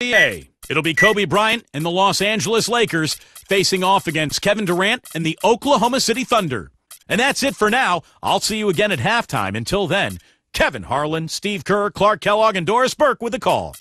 NBA. It'll be Kobe Bryant and the Los Angeles Lakers facing off against Kevin Durant and the Oklahoma City Thunder. And that's it for now. I'll see you again at halftime. Until then, Kevin Harlan, Steve Kerr, Clark Kellogg, and Doris Burke with the call.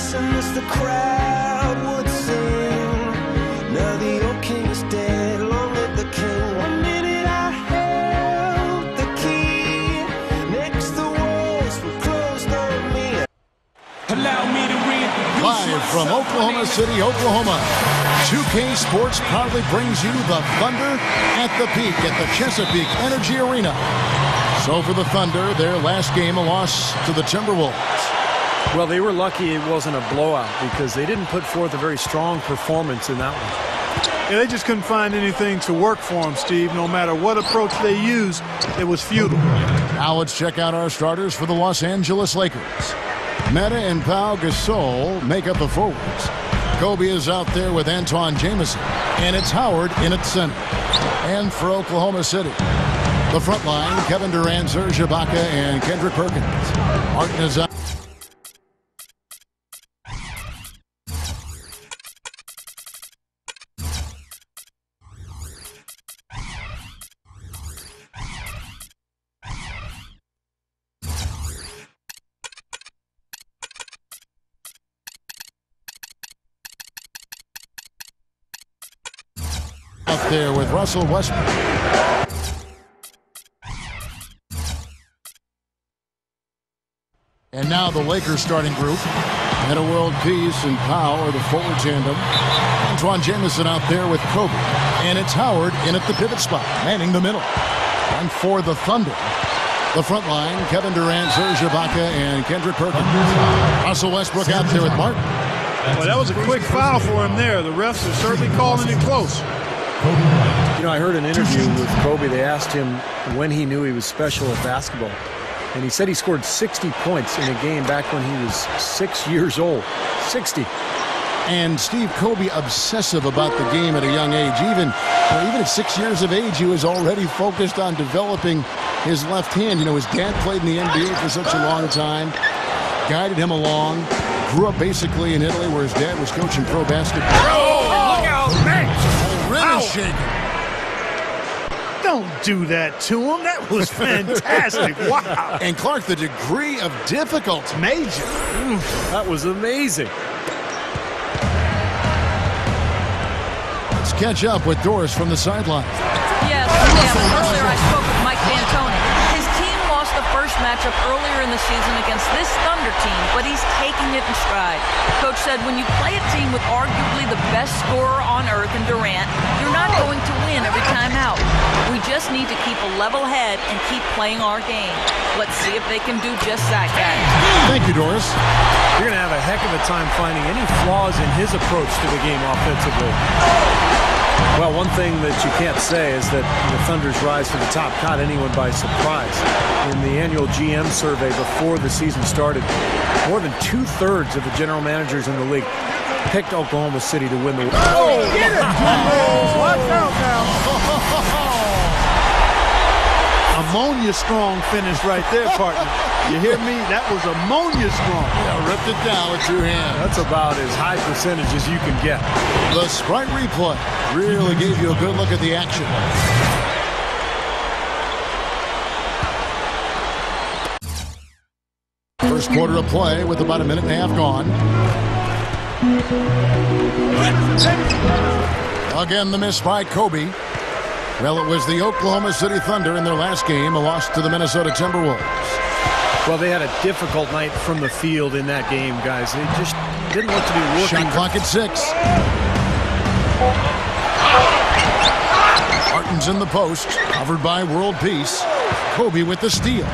As the crowd would sing, now the old king is dead, long live the king. 1 minute I held the key, next the walls were closed on me. Allow me to read. Live from Oklahoma City, Oklahoma, 2K Sports proudly brings you the Thunder at the peak at the Chesapeake Energy Arena. So for the Thunder, their last game, a loss to the Timberwolves. Well, they were lucky it wasn't a blowout because they didn't put forth a very strong performance in that one. Yeah, they just couldn't find anything to work for them, Steve. No matter what approach they used, it was futile. Now let's check out our starters for the Los Angeles Lakers. Meta and Pau Gasol make up the forwards. Kobe is out there with Antawn Jamison, and it's Howard in at center. And for Oklahoma City, the front line, Kevin Durant, Serge Ibaka, and Kendrick Perkins. Martin is out. Up there with Russell Westbrook. And now the Lakers starting group. Meta World Peace and Pau are the forward tandem. Antawn Jamison out there with Kobe. And it's Howard in at the pivot spot, manning the middle. And for the Thunder, the front line, Kevin Durant, Serge Ibaka, and Kendrick Perkins. Russell Westbrook out there with Martin. Well, that was a quick foul for him there. The refs are certainly calling it close. You know, I heard an interview with Kobe. They asked him when he knew he was special at basketball. And he said he scored 60 points in a game back when he was 6 years old. 60. And Steve, Kobe obsessive about the game at a young age. Even at 6 years of age, he was already focused on developing his left hand. You know, his dad played in the NBA for such a long time, guided him along, grew up basically in Italy where his dad was coaching pro basketball. Oh, look out, man! Really shaking. Don't do that to him. That was fantastic. Wow. And Clark, the degree of difficulty. Major. That was amazing. Let's catch up with Doris from the sideline. Yes, earlier I spoke with Mike D'Antoni. His team lost the first matchup earlier in the season against this Thunder team, but he's taking it in stride. Coach said when you play a team with arguably the best scorer on earth in Durant, you're not going to win every time out. We just need to keep a level head and keep playing our game. Let's see if they can do just that, guys. Thank you, Doris. You're going to have a heck of a time finding any flaws in his approach to the game offensively. Well, one thing that you can't say is that the Thunder's rise to the top caught anyone by surprise. In the annual GM survey before the season started, more than 2/3 of the general managers in the league picked Oklahoma City to win the... Oh, get it! Watch out now. Ammonia strong finish right there, partner. You hear me? That was ammonia strong. Yeah, ripped it down with two hands. That's about as high percentage as you can get. The Sprite replay really gave you a good look at the action. First quarter of play with about a minute and a half gone. Again, the miss by Kobe. Well, it was the Oklahoma City Thunder in their last game, a loss to the Minnesota Timberwolves. Well, they had a difficult night from the field in that game, guys. They just didn't look to be working. Shot clock at 6. Martin's in the post, covered by World Peace. Kobe with the steal.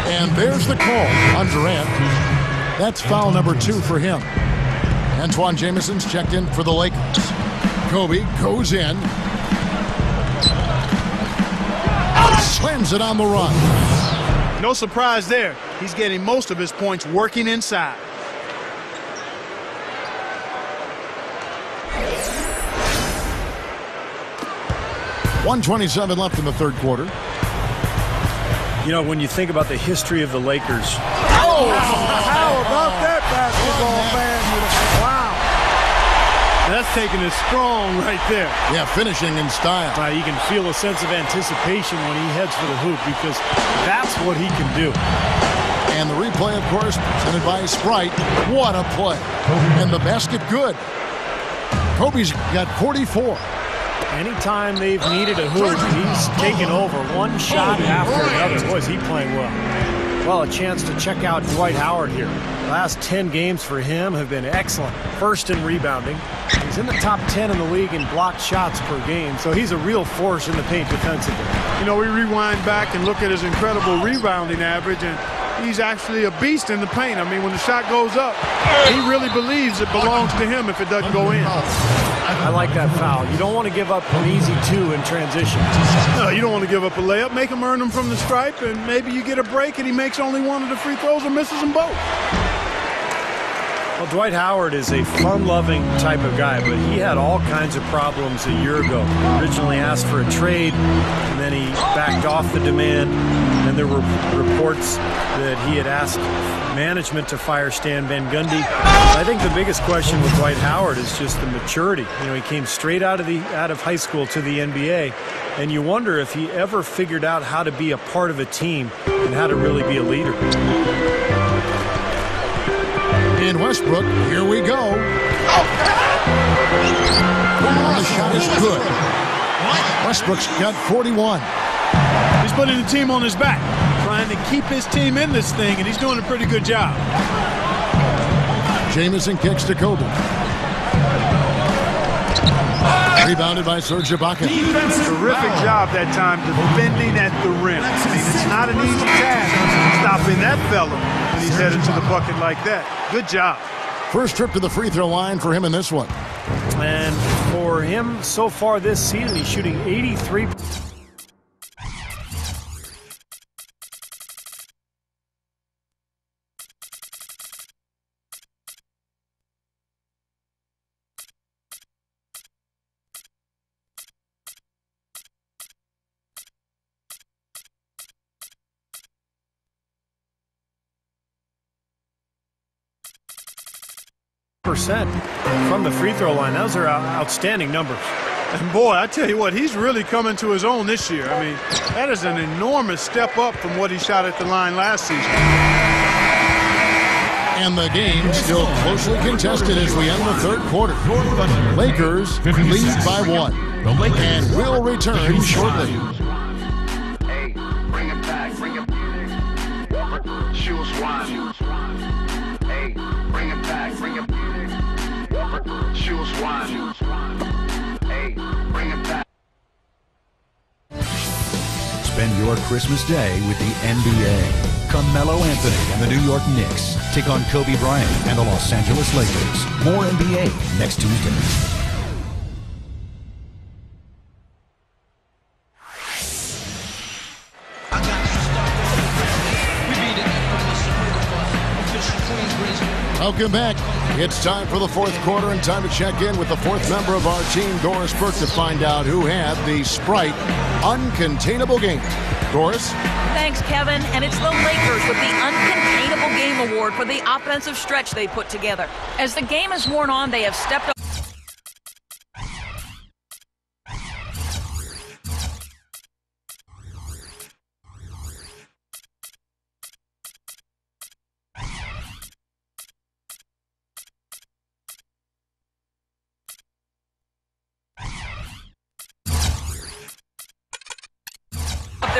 And there's the call on Durant. That's foul number 2 for him. Antoine Jameson's checked in for the Lakers. Kobe goes in. Slams it on the run. No surprise there. He's getting most of his points working inside. .127 left in the third quarter. You know, when you think about the history of the Lakers. Oh! How about that basketball fan? Wow. That's taking it strong right there. Yeah, finishing in style. You can feel a sense of anticipation when he heads for the hoop because that's what he can do. And the replay, of course, presented by Sprite. What a play. And the basket good. Kobe's got 44. Anytime they've needed a hoop, he's taken over one shot after another. Boy, is he playing well. Well, a chance to check out Dwight Howard here. Last 10 games for him have been excellent. First in rebounding. He's in the top 10 in the league in blocked shots per game, so he's a real force in the paint defensively. You know, we rewind back and look at his incredible rebounding average, and he's actually a beast in the paint. I mean, when the shot goes up, he really believes it belongs to him if it doesn't go in. I like that foul. You don't want to give up an easy 2 in transition. No, you don't want to give up a layup. Make him earn them from the stripe, and maybe you get a break and he makes only one of the free throws or misses them both. Well, Dwight Howard is a fun-loving type of guy, but he had all kinds of problems a year ago. Originally asked for a trade, and then he backed off the demand. And there were reports that he had asked management to fire Stan Van Gundy. I think the biggest question with Dwight Howard is just the maturity. You know, he came straight out of high school to the NBA, and you wonder if he ever figured out how to be a part of a team and how to really be a leader. In Westbrook, here we go. The shot is good. Westbrook's got 41. He's putting the team on his back, trying to keep his team in this thing, and he's doing a pretty good job. Jamison kicks to Kobe. Rebounded by Serge Ibaka. Terrific job that time defending at the rim. I mean, it's not an easy task stopping that fella when he's headed to the bucket like that. Good job. First trip to the free throw line for him in this one. And for him so far this season, he's shooting 83%. From the free throw line. Those are outstanding numbers. And boy, I tell you what, he's really coming to his own this year. I mean, that is an enormous step up from what he shot at the line last season. And the game still closely contested as we end the third quarter. Lakers lead by 1. And will return shortly. Hey, bring it back, bring it back. Choose one. Hey, bring it back, bring it back. Choose one. Hey, bring it back. Spend your Christmas day with the NBA. Carmelo Anthony and the New York Knicks take on Kobe Bryant and the Los Angeles Lakers. More NBA next Tuesday. Welcome back. It's time for the fourth quarter and time to check in with the fourth member of our team, Doris Burke, to find out who had the Sprite Uncontainable Game. Doris? Thanks, Kevin. And it's the Lakers with the Uncontainable Game Award for the offensive stretch they put together. As the game has worn on, they have stepped up.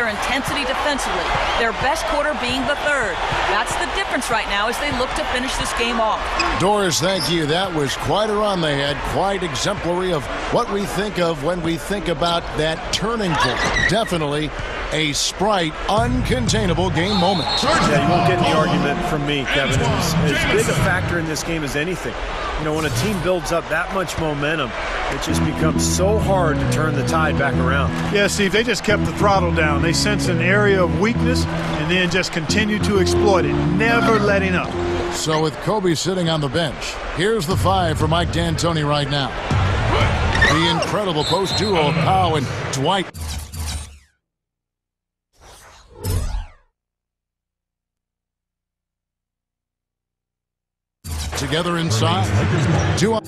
their intensity defensively, their best quarter being the third. That's the difference right now as they look to finish this game off. Doris, thank you. That was quite a run they had, quite exemplary of what we think of when we think about that turning point. Definitely a Sprite, uncontainable game moment. Yeah, you won't get any argument from me, Kevin. It was as big a factor in this game as anything. You know, when a team builds up that much momentum, it just becomes so hard to turn the tide back around. Yeah, Steve, they just kept the throttle down. They sensed an area of weakness and then just continued to exploit it, never letting up. So with Kobe sitting on the bench, here's the 5 for Mike D'Antoni right now. The incredible post duo of Powell and Dwight. Together inside. Duo.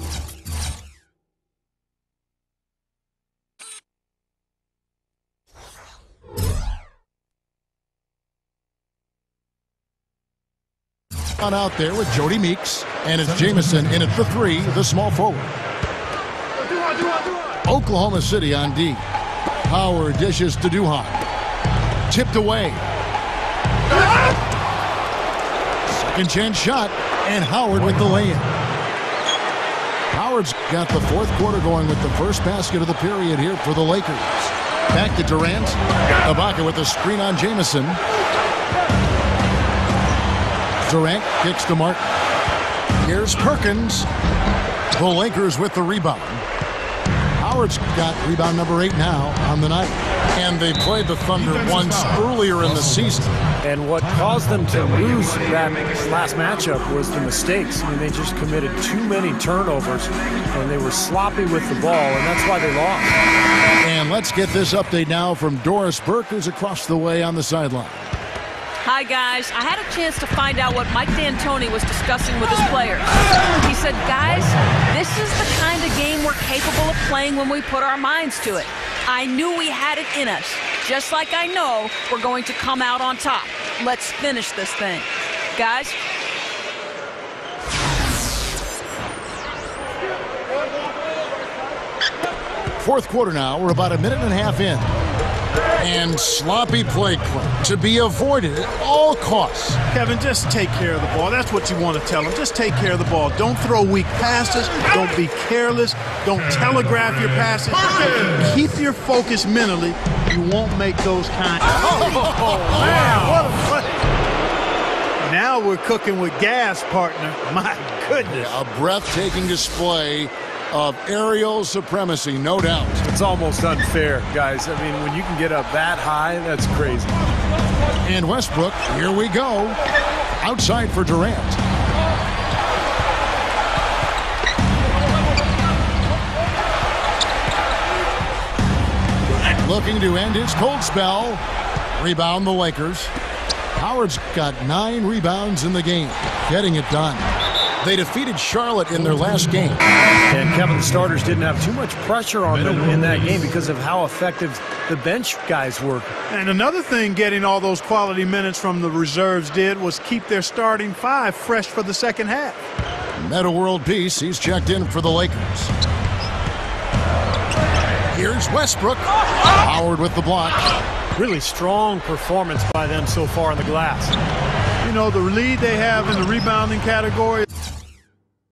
On out there with Jody Meeks, and it's Jamison in at the 3, the small forward. Oklahoma City on D. Howard dishes to Duhan. Tipped away. Second chance shot, and Howard with the lay-in. Howard's got the fourth quarter going with the first basket of the period here for the Lakers. Back to Durant. Ibaka with the screen on Jamison. Durant kicks to Martin. Here's Perkins. The Lakers with the rebound. Howard's got rebound number 8 now on the night. And they played the Thunder once earlier in the season. And what caused them to lose that last matchup was the mistakes. I mean, they just committed too many turnovers, and they were sloppy with the ball, and that's why they lost. And let's get this update now from Doris Burke, who's across the way on the sideline. Hi, guys. I had a chance to find out what Mike D'Antoni was discussing with his players. He said, guys, this is the kind of game we're capable of playing when we put our minds to it. I knew we had it in us, just like I know we're going to come out on top. Let's finish this thing. Guys? Fourth quarter now. We're about a minute and a half in. And sloppy play to be avoided at all costs. Kevin, just take care of the ball. That's what you want to tell them. Just take care of the ball. Don't throw weak passes. Don't be careless. Don't telegraph your passes. Keep your focus mentally. You won't make those kind of... Oh, man, what a play. Now we're cooking with gas, partner. My goodness. A breathtaking display of aerial supremacy, no doubt. It's almost unfair, guys. I mean, when you can get up that high, that's crazy. And Westbrook, here we go. Outside for Durant. Looking to end his cold spell. Rebound the Lakers. Howard's got 9 rebounds in the game, getting it done. They defeated Charlotte in their last game. And Kevin, the starters didn't have too much pressure on them in that game because of how effective the bench guys were. And another thing getting all those quality minutes from the reserves did was keep their starting 5 fresh for the second half. Meta World Peace, he's checked in for the Lakers. Here's Westbrook. Howard with the block. Really strong performance by them so far in the glass. You know, the lead they have in the rebounding category.